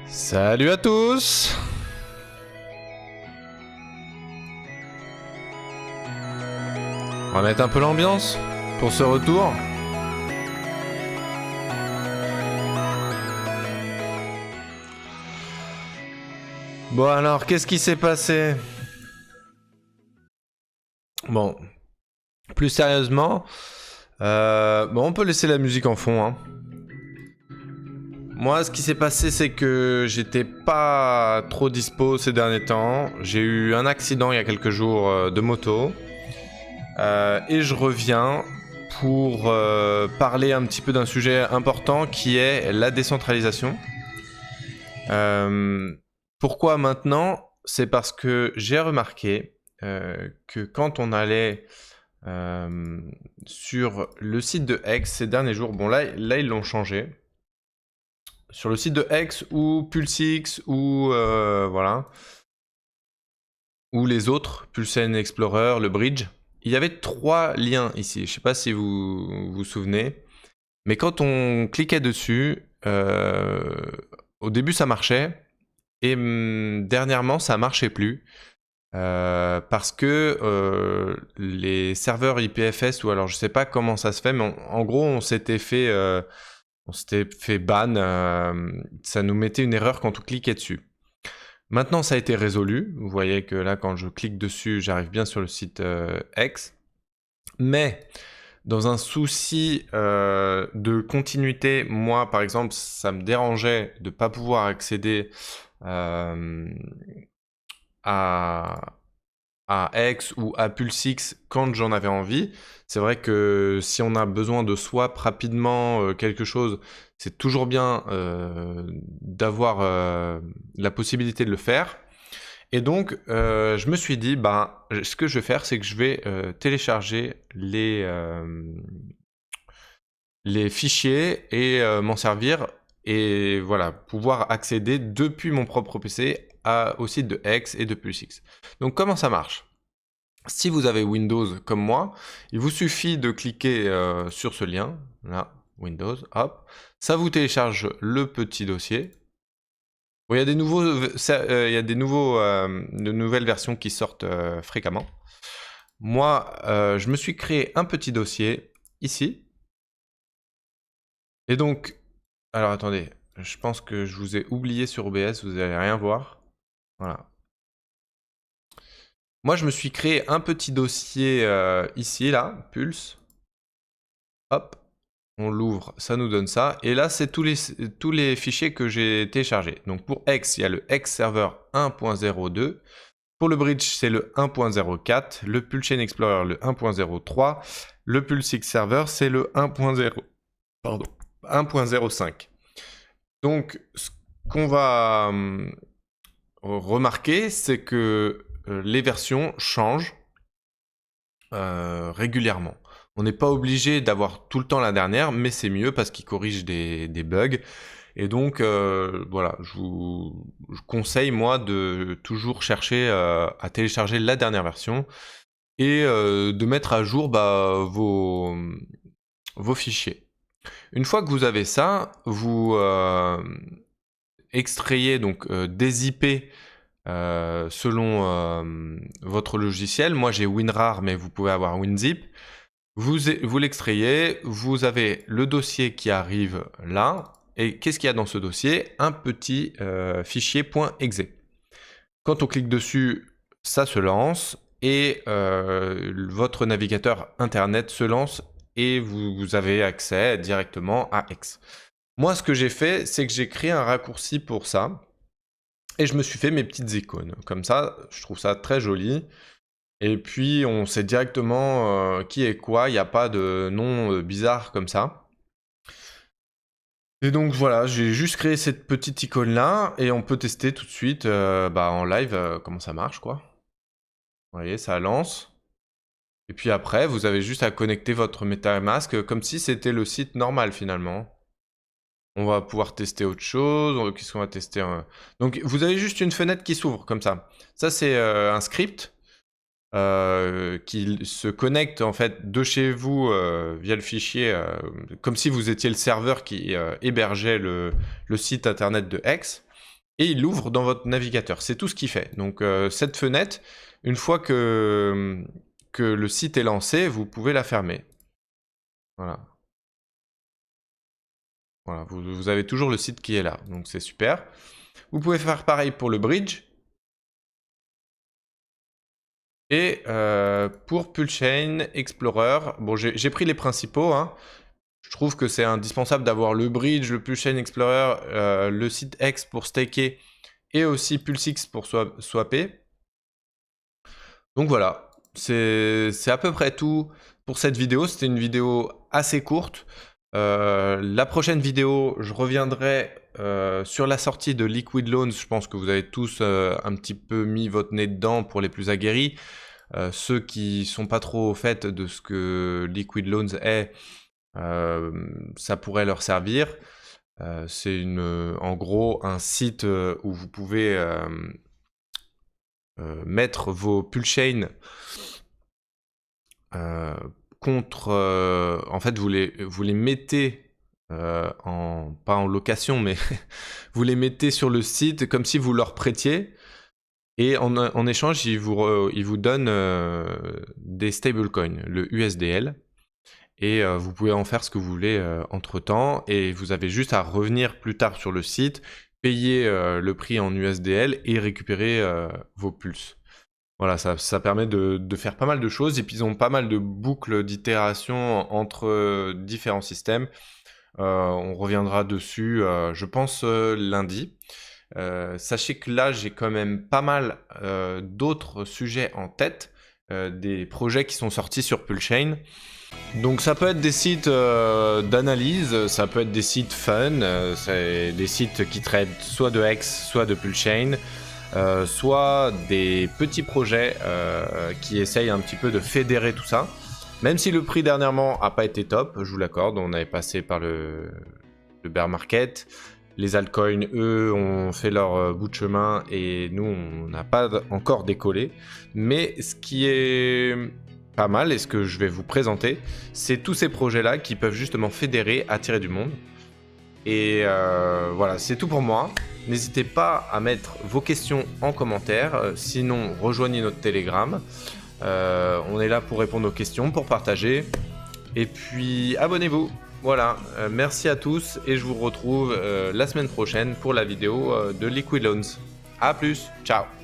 Salut à tous. On va mettre un peu l'ambiance pour ce retour. Bon alors, qu'est-ce qui s'est passé? Bon, plus sérieusement, bon, on peut laisser la musique en fond, hein. Moi, ce qui s'est passé, c'est que j'étais pas trop dispo ces derniers temps. J'ai eu un accident il y a quelques jours de moto. Et je reviens pour parler un petit peu d'un sujet important qui est la décentralisation. Pourquoi maintenant? C'est parce que j'ai remarqué que quand on allait sur le site de X ces derniers jours, bon là ils l'ont changé, sur le site de X ou PulseX ou voilà, ou les autres, PulseN Explorer, le Bridge, il y avait 3 liens ici. Je sais pas si vous vous souvenez, mais quand on cliquait dessus, au début ça marchait, et dernièrement ça marchait plus. Parce que les serveurs IPFS, ou alors je sais pas comment ça se fait, mais en gros on s'était fait ban, ça nous mettait une erreur quand on cliquait dessus. Maintenant ça a été résolu, vous voyez que là quand je clique dessus j'arrive bien sur le site X, mais dans un souci de continuité, moi par exemple ça me dérangeait de ne pas pouvoir accéder à X ou à PulseX quand j'en avais envie. C'est vrai que si on a besoin de swap rapidement quelque chose, c'est toujours bien d'avoir la possibilité de le faire. Et donc, je me suis dit, bah, ce que je vais faire, c'est que je vais télécharger les fichiers et m'en servir, et voilà, pouvoir accéder depuis mon propre PC au site de X et de PulseX. Donc, comment ça marche? Si vous avez Windows comme moi, il vous suffit de cliquer sur ce lien, là, Windows, hop, ça vous télécharge le petit dossier. Bon, il y a des de nouvelles versions qui sortent fréquemment. Moi, je me suis créé un petit dossier ici. Et donc, alors attendez, je pense que je vous ai oublié sur OBS, vous n'allez rien voir. Voilà. Moi, je me suis créé un petit dossier ici, là, Pulse. Hop, on l'ouvre, ça nous donne ça. Et là, c'est tous les fichiers que j'ai téléchargés. Donc pour X, il y a le X Server 1.02. Pour le Bridge, c'est le 1.04. Le PulseChain Explorer, le 1.03. Le PulseX Server, c'est le 1.05. Donc, ce qu'on va remarquer, c'est que les versions changent régulièrement. On n'est pas obligé d'avoir tout le temps la dernière, mais c'est mieux parce qu'il corrige des bugs. Et donc, voilà, je conseille, moi, de toujours chercher à télécharger la dernière version et de mettre à jour vos fichiers. Une fois que vous avez ça, vous extrayez donc des IP selon votre logiciel. Moi, j'ai WinRAR, mais vous pouvez avoir WinZip. Vous l'extrayez, vous avez le dossier qui arrive là, et qu'est-ce qu'il y a dans ce dossier? Un petit fichier .exe. Quand on clique dessus, ça se lance, et votre navigateur internet se lance, et vous avez accès directement à X. Moi, ce que j'ai fait, c'est que j'ai créé un raccourci pour ça, et je me suis fait mes petites icônes. Comme ça, je trouve ça très joli. Et puis, on sait directement qui est quoi, il n'y a pas de nom bizarre comme ça. Et donc voilà, j'ai juste créé cette petite icône-là, et on peut tester tout de suite en live comment ça marche, quoi. Vous voyez, ça lance. Et puis après, vous avez juste à connecter votre MetaMask comme si c'était le site normal finalement. On va pouvoir tester autre chose. Qu'est-ce qu'on va tester? Donc vous avez juste une fenêtre qui s'ouvre comme ça. Ça, c'est un script. qui se connecte en fait de chez vous via le fichier, comme si vous étiez le serveur qui hébergeait le site internet de X, et il l'ouvre dans votre navigateur. C'est tout ce qu'il fait. Donc cette fenêtre, une fois que le site est lancé, vous pouvez la fermer. Voilà. Voilà, vous avez toujours le site qui est là, donc c'est super. Vous pouvez faire pareil pour le bridge. Et pour Pulsechain Explorer, bon, j'ai pris les principaux, hein. Je trouve que c'est indispensable d'avoir le bridge, le Pulsechain Explorer, le site X pour staker et aussi PulseX pour swapper. Donc voilà, c'est à peu près tout pour cette vidéo. C'était une vidéo assez courte. La prochaine vidéo, je reviendrai sur la sortie de Liquid Loans. Je pense que vous avez tous un petit peu mis votre nez dedans pour les plus aguerris. Ceux qui sont pas trop au fait de ce que Liquid Loans est, ça pourrait leur servir. C'est en gros un site où vous pouvez mettre vos Pulsechain contre... en fait, vous les mettez pas en location, mais vous les mettez sur le site comme si vous leur prêtiez. Et en échange, ils vous donnent des stablecoins, le USDL. Et vous pouvez en faire ce que vous voulez entre-temps. Et vous avez juste à revenir plus tard sur le site, payer le prix en USDL et récupérer vos pulses. Voilà, ça permet de faire pas mal de choses. Et puis ils ont pas mal de boucles d'itération entre différents systèmes. On reviendra dessus, je pense, lundi. Sachez que là, j'ai quand même pas mal d'autres sujets en tête, des projets qui sont sortis sur Pulsechain. Donc ça peut être des sites d'analyse, ça peut être des sites fun, c'est des sites qui traitent soit de X, soit de Pulsechain, soit des petits projets qui essayent un petit peu de fédérer tout ça. Même si le prix dernièrement n'a pas été top, je vous l'accorde, on avait passé par le bear market. Les altcoins, eux, ont fait leur bout de chemin et nous, on n'a pas encore décollé. Mais ce qui est pas mal et ce que je vais vous présenter, c'est tous ces projets-là qui peuvent justement fédérer, attirer du monde. Et voilà, c'est tout pour moi. N'hésitez pas à mettre vos questions en commentaire. Sinon, rejoignez notre Telegram. On est là pour répondre aux questions, pour partager. Et puis, abonnez-vous. Voilà, merci à tous et je vous retrouve la semaine prochaine pour la vidéo de Liquid Loans. A plus, ciao.